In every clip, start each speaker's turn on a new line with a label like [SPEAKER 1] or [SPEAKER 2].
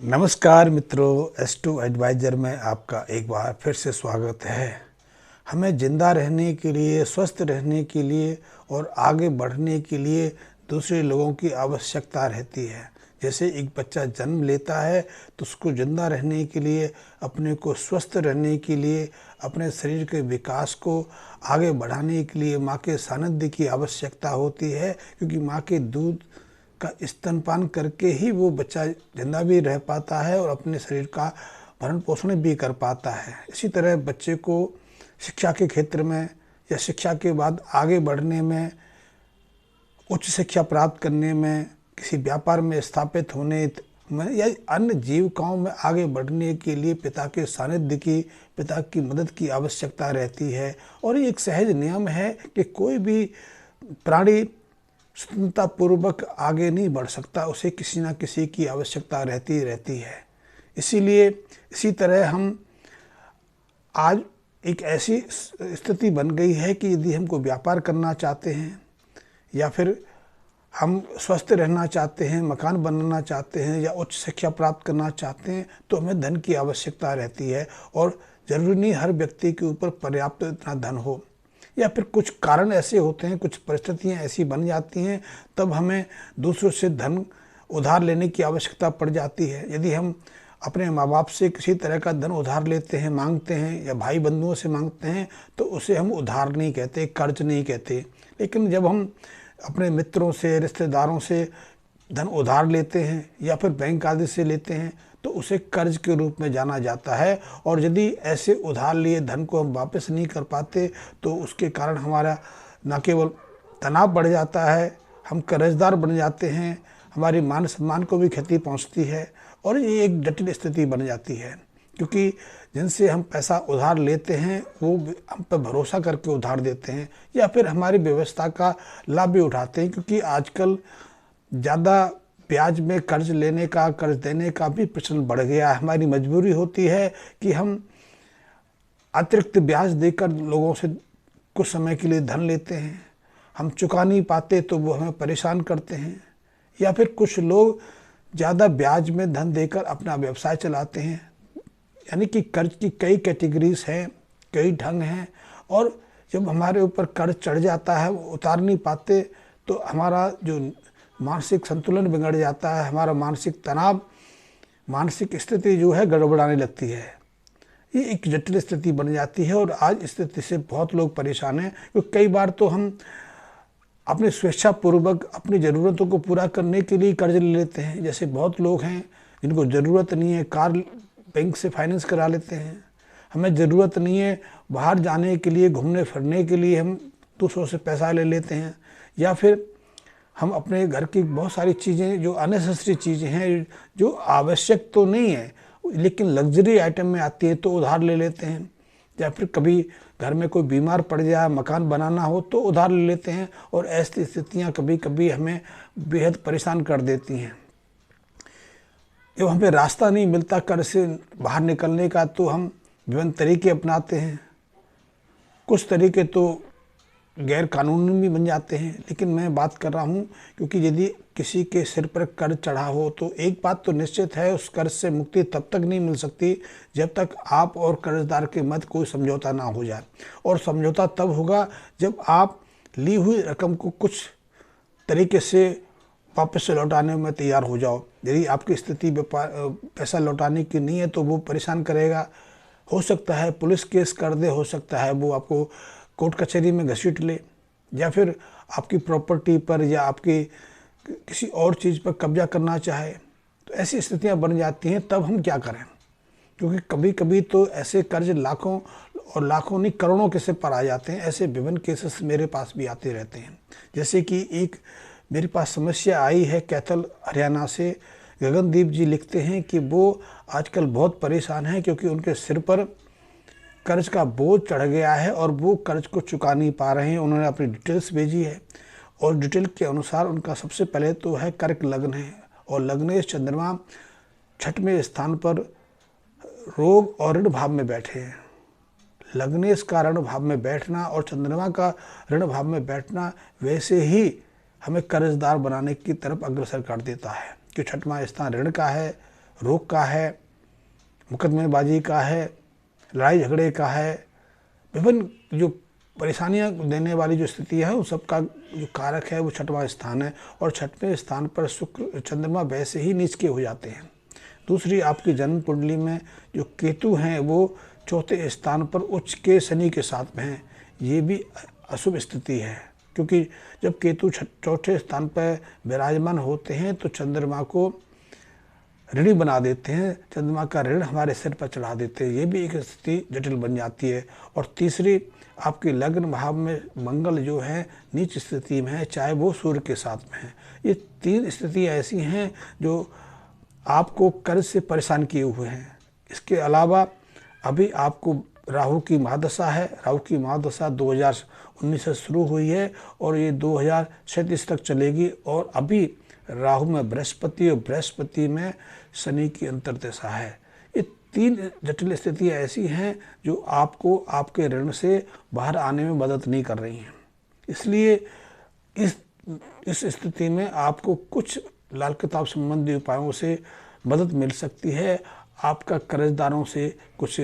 [SPEAKER 1] नमस्कार मित्रों, S2 adviser में आपका एक बार फिर से स्वागत है। हमें ज़िंदा रहने के लिए, स्वस्थ रहने के लिए और आगे बढ़ने के लिए दूसरे लोगों की आवश्यकता रहती है। जैसे एक बच्चा जन्म लेता है तो उसको ज़िंदा रहने के लिए, अपने को स्वस्थ रहने के लिए, अपने शरीर के विकास को आगे बढ़ाने के लिए माँ के सानिध्य की आवश्यकता होती है, क्योंकि माँ के दूध का स्तनपान करके ही वो बच्चा जिंदा भी रह पाता है और अपने शरीर का भरण पोषण भी कर पाता है। इसी तरह बच्चे को शिक्षा के क्षेत्र में या शिक्षा के बाद आगे बढ़ने में, उच्च शिक्षा प्राप्त करने में, किसी व्यापार में स्थापित होने में या अन्य जीविकाओं में आगे बढ़ने के लिए पिता के सानिध्य की, पिता की मदद की आवश्यकता रहती है। और ये एक सहज नियम है कि कोई भी प्राणी स्वतंत्रतापूर्वक आगे नहीं बढ़ सकता, उसे किसी न किसी की आवश्यकता रहती है। इसीलिए इसी तरह हम आज एक ऐसी स्थिति बन गई है कि यदि हमको व्यापार करना चाहते हैं या फिर हम स्वस्थ रहना चाहते हैं, मकान बनाना चाहते हैं या उच्च शिक्षा प्राप्त करना चाहते हैं, तो हमें धन की आवश्यकता रहती है। और ज़रूरी नहीं हर व्यक्ति के ऊपर पर्याप्त इतना धन हो, या फिर कुछ कारण ऐसे होते हैं, कुछ परिस्थितियां ऐसी बन जाती हैं, तब हमें दूसरों से धन उधार लेने की आवश्यकता पड़ जाती है। यदि हम अपने माँ बाप से किसी तरह का धन उधार लेते हैं, मांगते हैं, या भाई बंधुओं से मांगते हैं, तो उसे हम उधार नहीं कहते, कर्ज नहीं कहते। लेकिन जब हम अपने मित्रों से, रिश्तेदारों से धन उधार लेते हैं या फिर बैंक आदि से लेते हैं, तो उसे कर्ज के रूप में जाना जाता है। और यदि ऐसे उधार लिए धन को हम वापस नहीं कर पाते, तो उसके कारण हमारा न केवल तनाव बढ़ जाता है, हम कर्जदार बन जाते हैं, हमारी मान सम्मान को भी क्षति पहुंचती है और ये एक जटिल स्थिति बन जाती है। क्योंकि जिनसे हम पैसा उधार लेते हैं वो हम पर भरोसा करके उधार देते हैं या फिर हमारी व्यवस्था का लाभ भी उठाते हैं, क्योंकि आजकल ज़्यादा ब्याज में कर्ज लेने का, कर्ज देने का भी प्रचलन बढ़ गया है। हमारी मजबूरी होती है कि हम अतिरिक्त ब्याज देकर लोगों से कुछ समय के लिए धन लेते हैं, हम चुका नहीं पाते तो वो हमें परेशान करते हैं। या फिर कुछ लोग ज़्यादा ब्याज में धन देकर अपना व्यवसाय चलाते हैं। यानी कि कर्ज की कई कैटेगरीज हैं, कई ढंग हैं, और जब हमारे ऊपर कर्ज चढ़ जाता है, वो उतार नहीं पाते, तो हमारा जो मानसिक संतुलन बिगड़ जाता है, हमारा मानसिक तनाव, मानसिक स्थिति जो है गड़बड़ाने लगती है। ये एक जटिल स्थिति बन जाती है और आज स्थिति से बहुत लोग परेशान हैं, क्योंकि कई बार तो हम अपनी स्वेच्छापूर्वक अपनी ज़रूरतों को पूरा करने के लिए कर्ज ले लेते हैं। जैसे बहुत लोग हैं जिनको ज़रूरत नहीं है, कार बैंक से फाइनेंस करा लेते हैं। हमें ज़रूरत नहीं है, बाहर जाने के लिए, घूमने फिरने के लिए हम दूसरों से पैसा ले लेते हैं। या फिर हम अपने घर की बहुत सारी चीज़ें जो अननेसेसरी चीज़ें हैं, जो आवश्यक तो नहीं है लेकिन लग्जरी आइटम में आती है, तो उधार ले लेते हैं। या फिर कभी घर में कोई बीमार पड़ जाए, मकान बनाना हो तो उधार ले लेते हैं। और ऐसी स्थितियाँ कभी कभी हमें बेहद परेशान कर देती हैं। जब हमें रास्ता नहीं मिलता कर्ज से बाहर निकलने का, तो हम विभिन्न तरीके अपनाते हैं। कुछ तरीके तो गैर कानूनी भी बन जाते हैं, लेकिन मैं बात कर रहा हूँ क्योंकि यदि किसी के सिर पर कर्ज चढ़ा हो तो एक बात तो निश्चित है, उस कर्ज से मुक्ति तब तक नहीं मिल सकती जब तक आप और कर्जदार के मध्य कोई समझौता ना हो जाए। और समझौता तब होगा जब आप ली हुई रकम को कुछ तरीके से वापस से लौटाने में तैयार हो जाओ। यदि आपकी स्थिति पैसा लौटाने की नहीं है तो वो परेशान करेगा। हो सकता है पुलिस केस कर दे, हो सकता है वो आपको कोर्ट कचहरी में घसीट ले, या फिर आपकी प्रॉपर्टी पर या आपकी किसी और चीज़ पर कब्जा करना चाहे। तो ऐसी स्थितियां बन जाती हैं। तब हम क्या करें? क्योंकि कभी कभी तो ऐसे कर्ज लाखों और लाखों नहीं करोड़ों के से पर आ जाते हैं। ऐसे विभिन्न केसेस मेरे पास भी आते रहते हैं। जैसे कि एक मेरे पास समस्या आई है कैथल हरियाणा से। गगनदीप जी लिखते हैं कि वो आजकल बहुत परेशान हैं, क्योंकि उनके सिर पर कर्ज का बोझ चढ़ गया है और वो कर्ज को चुका नहीं पा रहे हैं। उन्होंने अपनी डिटेल्स भेजी है और डिटेल के अनुसार उनका सबसे पहले तो है कर्क लग्न है, और लग्नेश चंद्रमा 6वें स्थान पर रोग और ऋण भाव में बैठे हैं। लग्नेश का ऋण भाव में बैठना और चंद्रमा का ऋण भाव में बैठना वैसे ही हमें कर्जदार बनाने की तरफ अग्रसर कर देता है, कि 6वां स्थान ऋण का है, रोग का है, मुकदमेबाजी का है, लड़ाई झगड़े का है, विभिन्न जो परेशानियां देने वाली जो स्थिति है उन सब का जो कारक है वो छठवां स्थान है। और छठवें स्थान पर शुक्र चंद्रमा वैसे ही नीच के हो जाते हैं। दूसरी, आपकी जन्म कुंडली में जो केतु हैं वो चौथे स्थान पर उच्च के शनि के साथ में हैं। ये भी अशुभ स्थिति है, क्योंकि जब केतु चौथे स्थान पर विराजमान होते हैं तो चंद्रमा को ऋणी बना देते हैं, चंद्रमा का ऋण हमारे सिर पर चढ़ा देते हैं। ये भी एक स्थिति जटिल बन जाती है। और तीसरी, आपके लग्न भाव में मंगल जो है नीच स्थिति में है, चाहे वो सूर्य के साथ में है। ये तीन स्थितियाँ ऐसी हैं जो आपको कर्ज से परेशान किए हुए हैं। इसके अलावा अभी आपको राहु की महादशा है। राहु की महादशा 2019 से शुरू हुई है और ये 2037 तक चलेगी। और अभी राहु में बृहस्पति और बृहस्पति में शनि की अंतर्दशा है। ये तीन जटिल स्थितियाँ ऐसी हैं जो आपको आपके ऋण से बाहर आने में मदद नहीं कर रही हैं। इसलिए इस स्थिति में आपको कुछ लाल किताब संबंधी उपायों से मदद मिल सकती है। आपका कर्जदारों से कुछ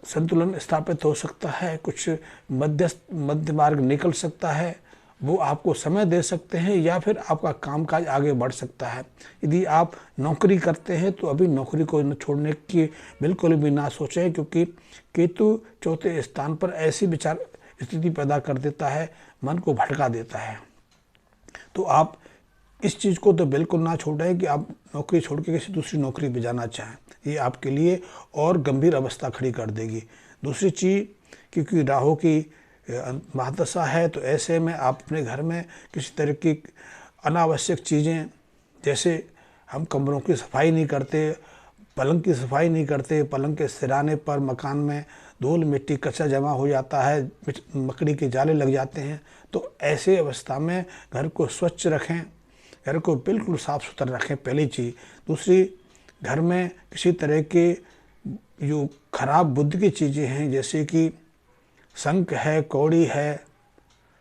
[SPEAKER 1] संतुलन स्थापित हो सकता है, कुछ मध्य मार्ग निकल सकता है, वो आपको समय दे सकते हैं, या फिर आपका कामकाज आगे बढ़ सकता है। यदि आप नौकरी करते हैं तो अभी नौकरी को छोड़ने की बिल्कुल भी ना सोचें, क्योंकि केतु चौथे स्थान पर ऐसी विचार स्थिति पैदा कर देता है, मन को भटका देता है। तो आप इस चीज़ को तो बिल्कुल ना छोड़ें कि आप नौकरी छोड़ के किसी दूसरी नौकरी पे जाना चाहें। ये आपके लिए और गंभीर अवस्था खड़ी कर देगी। दूसरी चीज़, क्योंकि राहु की महादशा है तो ऐसे में आप अपने घर में किसी तरह की अनावश्यक चीज़ें, जैसे हम कमरों की सफाई नहीं करते, पलंग की सफाई नहीं करते, पलंग के सिराने पर मकान में धूल मिट्टी कचरा जमा हो जाता है, मकड़ी के जाले लग जाते हैं। तो ऐसे अवस्था में घर को स्वच्छ रखें, घर को बिल्कुल साफ़ सुथरा रखें, पहली चीज़। दूसरी, घर में किसी तरह के जो खराब बुद्धि की चीज़ें हैं, जैसे कि शंख है, कौड़ी है,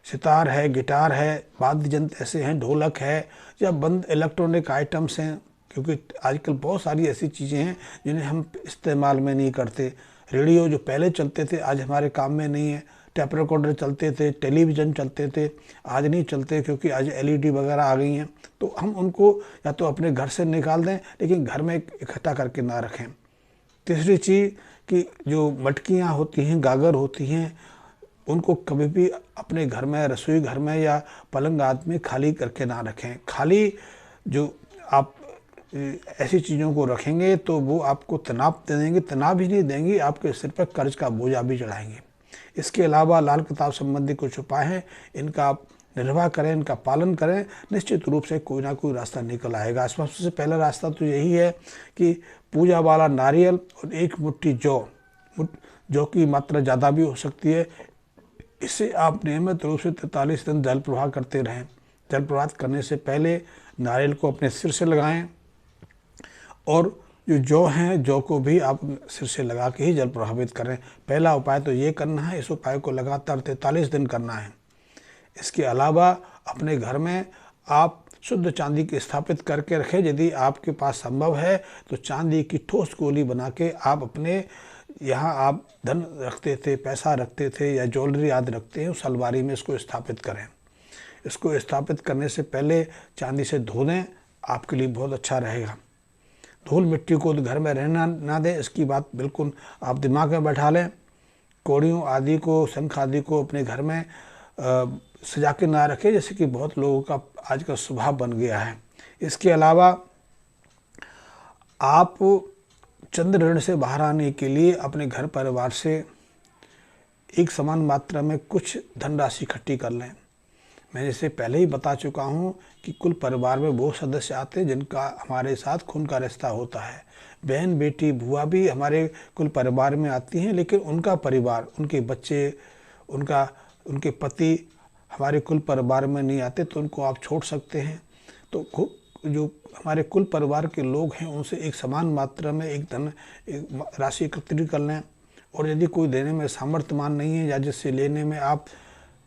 [SPEAKER 1] सितार है, गिटार है, वाद्य यंत्र ऐसे हैं, ढोलक है, या बंद इलेक्ट्रॉनिक आइटम्स हैं, क्योंकि आजकल बहुत सारी ऐसी चीज़ें हैं जिन्हें हम इस्तेमाल में नहीं करते। रेडियो जो पहले चलते थे आज हमारे काम में नहीं है, टेप रिकॉर्डर चलते थे, टेलीविज़न चलते थे, आज नहीं चलते क्योंकि आज LED वगैरह आ गई हैं। तो हम उनको या तो अपने घर से निकाल दें, लेकिन घर में इकट्ठा करके ना रखें। तीसरी चीज़ कि जो मटकियाँ होती हैं, गागर होती हैं, उनको कभी भी अपने घर में, रसोई घर में या पलंग आदि में खाली करके ना रखें। खाली जो आप ऐसी चीज़ों को रखेंगे तो वो आपको तनाव दे देंगे, तनाव ही नहीं देंगी, आपके सिर पर कर्ज का बोझा भी चढ़ाएंगे। इसके अलावा लाल किताब संबंधी कुछ उपाय हैं, इनका आप निर्वाह करें, इनका पालन करें, निश्चित रूप से कोई ना कोई रास्ता निकल आएगा। इसमें सबसे पहला रास्ता तो यही है कि पूजा वाला नारियल और एक मुट्ठी जौ की मात्रा ज़्यादा भी हो सकती है, इससे आप नियमित रूप से 43 दिन जल प्रवाह करते रहें। जल प्रवाह करने से पहले नारियल को अपने सिर से लगाएं और जो जौ हैं, जौ को भी आप सिर से लगा के ही जल प्रभावित करें। पहला उपाय तो ये करना है, इस उपाय को लगातार 43 दिन करना है। इसके अलावा अपने घर में आप शुद्ध चांदी की स्थापित करके रखें। यदि आपके पास संभव है तो चांदी की ठोस गोली बना के आप अपने यहाँ आप धन रखते थे, पैसा रखते थे या ज्वेलरी आदि रखते हैं, उस अलमारी में इसको स्थापित करें। इसको स्थापित करने से पहले चांदी से धो दें, आपके लिए बहुत अच्छा रहेगा। धूल मिट्टी को घर में रहना ना दें, इसकी बात बिल्कुल आप दिमाग में बैठा लें। कौड़ियों आदि को, शंख आदि को अपने घर में सजा के ना रखें, जैसे कि बहुत लोगों का आज का स्वभाव बन गया है। इसके अलावा आप चंद्र ऋण से बाहर आने के लिए अपने घर परिवार से एक समान मात्रा में कुछ धनराशि इकट्ठी कर लें। मैं जैसे पहले ही बता चुका हूँ कि कुल परिवार में वो सदस्य आते हैं जिनका हमारे साथ खून का रिश्ता होता है। बहन, बेटी, बुआ भी हमारे कुल परिवार में आती हैं, लेकिन उनका परिवार, उनके बच्चे, उनके पति हमारे कुल परिवार में नहीं आते, तो उनको आप छोड़ सकते हैं। तो जो हमारे कुल परिवार के लोग हैं उनसे एक समान मात्रा में एक राशि एकत्रित कर लें। और यदि कोई देने में सामर्थ्यमान नहीं है या जिससे लेने में आप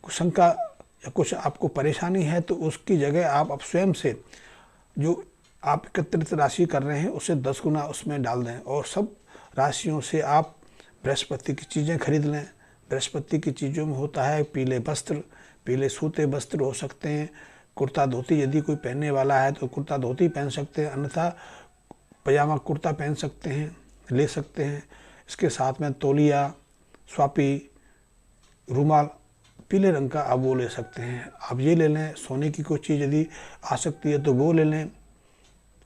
[SPEAKER 1] शंका या कुछ आपको परेशानी है, तो उसकी जगह आप स्वयं से जो आप एकत्रित राशि कर रहे हैं उसे 10 गुना उसमें डाल दें और सब राशियों से आप बृहस्पति की चीज़ें खरीद लें। बृहस्पति की चीज़ों में होता है पीले वस्त्र, पीले सूते वस्त्र हो सकते हैं, कुर्ता धोती, यदि कोई पहनने वाला है तो कुर्ता धोती पहन सकते हैं, अन्यथा पजामा कुर्ता पहन सकते हैं, ले सकते हैं। इसके साथ में तौलिया, स्वापी, रुमाल पीले रंग का आप वो ले सकते हैं। आप ये ले लें। सोने की कोई चीज़ यदि आ सकती है तो वो ले लें।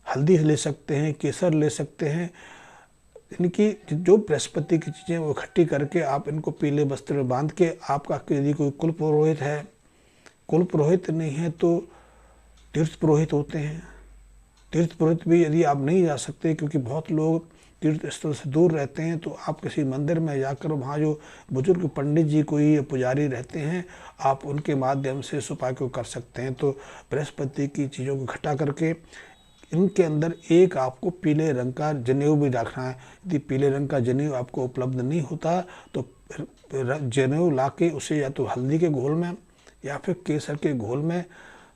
[SPEAKER 1] हल्दी ले सकते हैं, केसर ले सकते हैं। इनकी जो बृहस्पति की चीज़ें वो इकट्ठी करके आप इनको पीले वस्त्र में बांध के, आपका यदि कोई कुल पुरोहित है, कुल पुरोहित नहीं है तो तीर्थ पुरोहित होते हैं। तीर्थ पुरोहित भी यदि आप नहीं जा सकते, क्योंकि बहुत लोग तीर्थ स्थल से दूर रहते हैं, तो आप किसी मंदिर में जाकर वहाँ जो बुजुर्ग पंडित जी कोई पुजारी रहते हैं, आप उनके माध्यम से इस उपाय को कर सकते हैं। तो बृहस्पति की चीज़ों को इकट्ठा करके इनके अंदर एक आपको पीले रंग का जनेऊ भी रखना है। यदि पीले रंग का जनेऊ आपको उपलब्ध नहीं होता तो जनेऊ ला के उसे या तो हल्दी के घोल में या फिर केसर के घोल में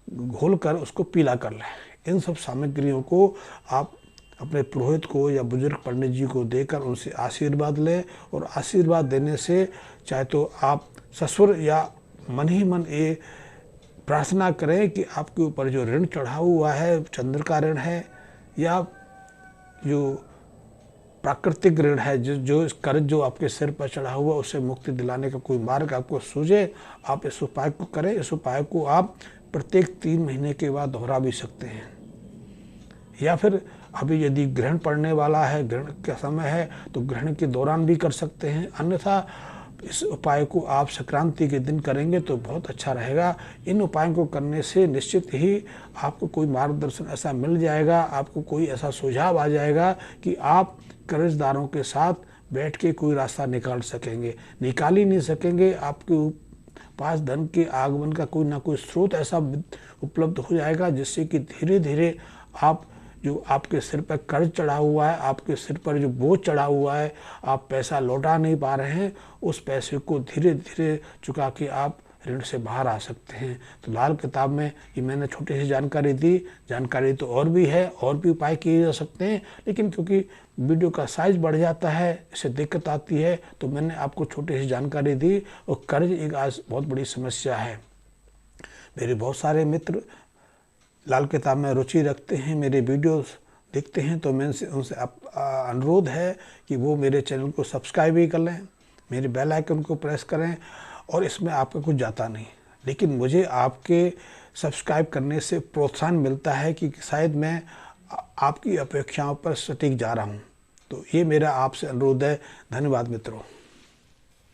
[SPEAKER 1] घोल कर उसको पीला कर लें। इन सब सामग्रियों को आप अपने पुरोहित को या बुजुर्ग पंडित जी को देकर उनसे आशीर्वाद लें, और आशीर्वाद देने से चाहे तो आप ससुर या मन ही मन ये प्रार्थना करें कि आपके ऊपर जो ऋण चढ़ा हुआ है, चंद्र का ऋण है या जो प्राकृतिक ऋण है, जो कर्ज जो आपके सिर पर चढ़ा हुआ, उससे मुक्ति दिलाने का कोई मार्ग आपको सूझे, आप इस उपाय को करें। इस उपाय को आप प्रत्येक 3 महीने के बाद दोहरा भी सकते हैं, या फिर अभी यदि ग्रहण पड़ने वाला है, ग्रहण का समय है, तो ग्रहण के दौरान भी कर सकते हैं। अन्यथा इस उपाय को आप संक्रांति के दिन करेंगे तो बहुत अच्छा रहेगा। इन उपायों को करने से निश्चित ही आपको कोई मार्गदर्शन ऐसा मिल जाएगा, आपको कोई ऐसा सुझाव आ जाएगा कि आप कर्जदारों के साथ बैठ के कोई रास्ता निकाल सकेंगे। निकाल ही नहीं सकेंगे, आपके पास धन के आगमन का कोई ना कोई स्रोत ऐसा उपलब्ध हो जाएगा जिससे कि धीरे धीरे आप जो आपके सिर पर कर्ज चढ़ा हुआ है, आपके सिर पर जो बोझ चढ़ा हुआ है, आप पैसा लौटा नहीं पा रहे हैं, उस पैसे को धीरे धीरे चुका के आप ऋण से बाहर आ सकते हैं। तो लाल किताब में ये मैंने छोटी सी जानकारी दी। जानकारी तो और भी है, और भी उपाय किए जा सकते हैं, लेकिन क्योंकि वीडियो का साइज बढ़ जाता है, इससे दिक्कत आती है, तो मैंने आपको छोटी सी जानकारी दी। और कर्ज एक आज बहुत बड़ी समस्या है। मेरे बहुत सारे मित्र लाल किताब में रुचि रखते हैं, मेरे वीडियोस देखते हैं, तो मैं उनसे अनुरोध है कि वो मेरे चैनल को सब्सक्राइब भी कर लें, मेरे बेल आइकन को प्रेस करें। और इसमें आपका कुछ जाता नहीं, लेकिन मुझे आपके सब्सक्राइब करने से प्रोत्साहन मिलता है कि शायद मैं आपकी अपेक्षाओं पर सटीक जा रहा हूँ। तो ये मेरा आपसे अनुरोध है। धन्यवाद मित्रों।